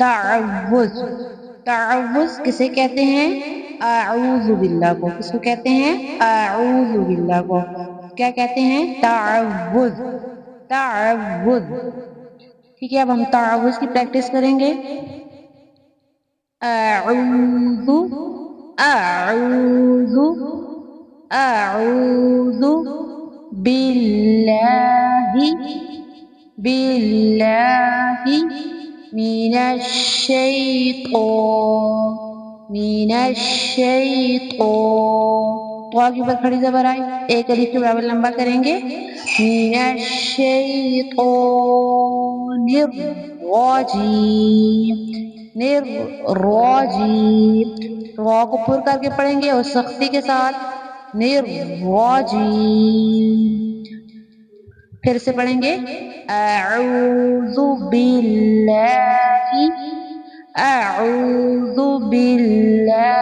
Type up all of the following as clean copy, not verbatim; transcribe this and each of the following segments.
تعوذ، تعوذ کسے کہتے ہیں؟ اعوذ باللہ کو. کس کو کہتے ہیں؟ اعوذ باللہ کو. کیا کہتے ہیں؟ تعوذ، تعوذ. ٹھیک ہے، اب ہم تعوذ کی پریکٹس کریں گے. اعوذ، اعوذ، اعوذ باللہ، باللہ من الشیطان، من الشیطان. تو آگے اوپر کھڑی زبر آئے، ایک الف کے برابر لمبا کریں گے. من الشیطان الرجیم، الرجیم. را کو پر کر کے پڑھیں گے اور سختی کے ساتھ. الرجیم. پھر سے پڑھیں گے. اعوذ باللہ، اعوذ باللہ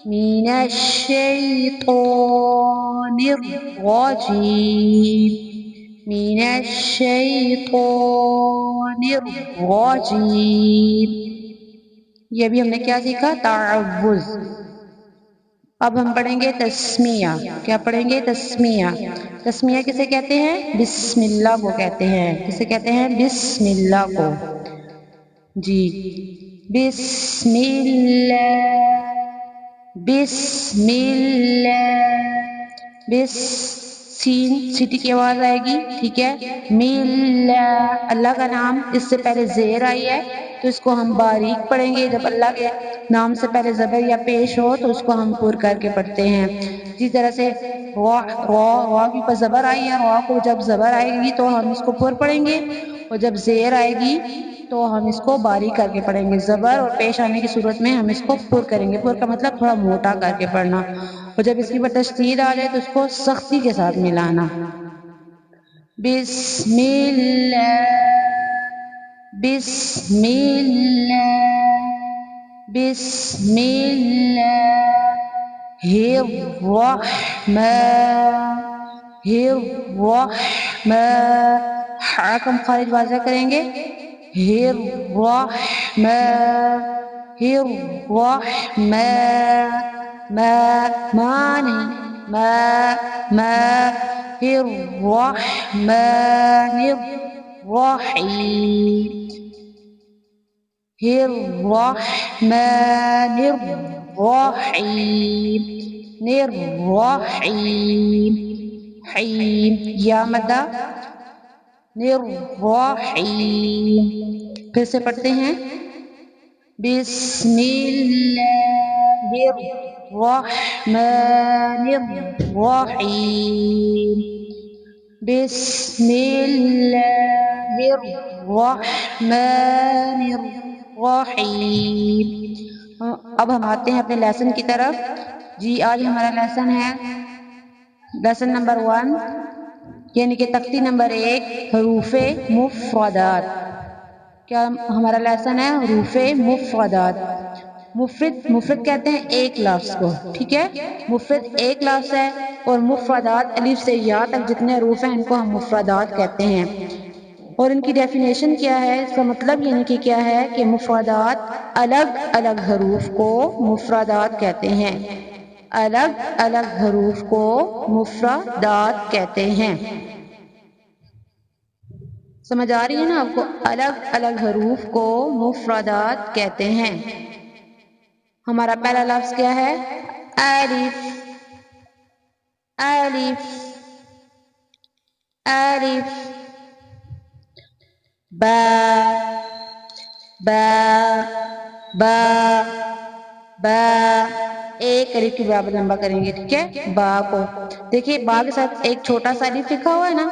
من الشیطان الرجیم، من الشیطان الرجیم. یہ بھی ہم نے کیا سیکھا؟ تعوذ. اب ہم پڑھیں گے تسمیہ. کیا پڑھیں گے؟ تسمیہ. تسمیہ کسے کہتے ہیں؟ بسم اللہ کو کہتے ہیں. کسے کہتے ہیں؟ بسم اللہ کو. جی، بسم اللہ، بسم اللہ. بس، سین سیٹی کی آواز آئے گی. ٹھیک ہے. ملا، اللہ کا نام، اس سے پہلے زیر آئی ہے تو اس کو ہم باریک پڑھیں گے. جب اللہ کے نام سے پہلے زبر یا پیش ہو تو اس کو ہم پر کر کے پڑھتے ہیں. اسی طرح سے را، را کے اوپر زبر آئی ہے، را کو جب زبر آئے گی تو ہم اس کو پر پڑھیں گے، اور جب زیر آئے گی تو ہم اس کو باریک کر کے پڑھیں گے. زبر اور پیش آنے کی صورت میں ہم اس کو پر کریں گے. پر کا مطلب تھوڑا موٹا کر کے پڑھنا، اور جب اس کی اوپر تشدید آ جائے تو اس کو سختی کے ساتھ ملانا. بسم اللہ، بسم اللہ، بسم اللہ الرحمن، الرحمن. ہا کا مخارج واضح کریں گے. الرحمن، الرحمن. ما، ما نہیں، ما، ما. الرحمن الرحیم، الرحمن الرحیم، الرحیم. حیم، یا مدہ. الرحیم. پھر سے پڑھتے ہیں. بسم اللہ الرحمن الرحیم، بسم اللہ الرحمن الرحیم. اب ہم آتے ہیں اپنے لیسن کی طرف. جی، آج ہمارا لیسن ہے لیسن نمبر 1، یعنی کہ تختی نمبر 1، حروف مفردات. کیا ہمارا لیسن ہے؟ حروف مفردات. مفرد، مفرد کہتے ہیں ایک لفظ کو. ٹھیک ہے، مفرد ایک لفظ ہے، اور مفردات الف سے یا تک جتنے حروف ہیں ان کو ہم مفردات کہتے ہیں. اور ان کی ڈیفینیشن کیا ہے؟ اس کا مطلب یعنی کہ کیا ہے کہ مفردات الگ الگ حروف کو مفردات کہتے ہیں. الگ الگ حروف کو مفردات کہتے ہیں. سمجھ آ رہی ہے نا آپ کو؟ الگ الگ حروف کو مفردات کہتے ہیں. ہمارا پہلا لفظ کیا ہے؟ الف، الف، الف. با، با، با، با. ایک الف کے برابر لمبا کریں گے. ٹھیک ہے، با کو. دیکھیے با کے ساتھ ایک چھوٹا سا الف لکھا ہوا ہے نا،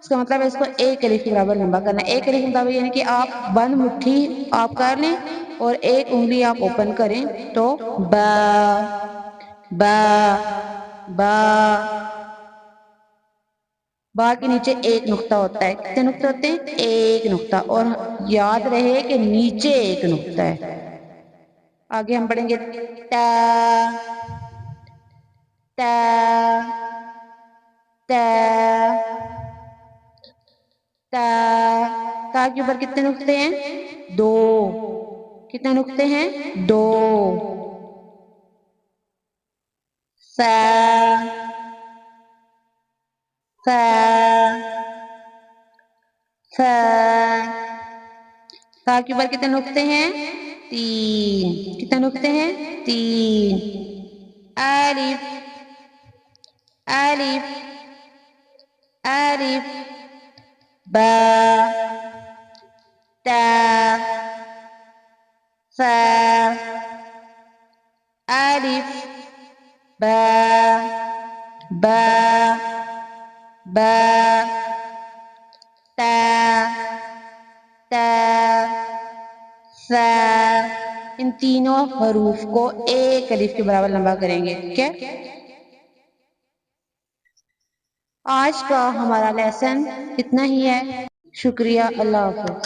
اس کا مطلب ہے اس کو ایک الف کے برابر لمبا کرنا ہے. ایک الف کے برابر یعنی کہ آپ بند مٹھی آپ کر لیں اور ایک انگلی آپ اوپن کریں تو با، با، با. با کے نیچے ایک نقطہ ہوتا ہے. کتنے نقطے ہوتے ہیں؟ ایک نقطہ. اور یاد رہے کہ نیچے ایک نقطہ ہے. آگے ہم پڑھیں گے تا، تا، تا. تا، تا کے اوپر کتنے نقطے ہیں؟ دو. کتنے نقطے ہیں؟ دو. سا سا سا. سا کے اوپر کتنے نقطے ہیں؟ تین. کتنے نقطے ہیں؟ تین. الف الف الف. با تا سا. الف با با با تا تا سا. ان تینوں حروف کو ایک الف کے برابر لمبا کریں گے. ٹھیک ہے. آج کا ہمارا لیسن اتنا ہی ہے. شکریہ. اللہ حافظ.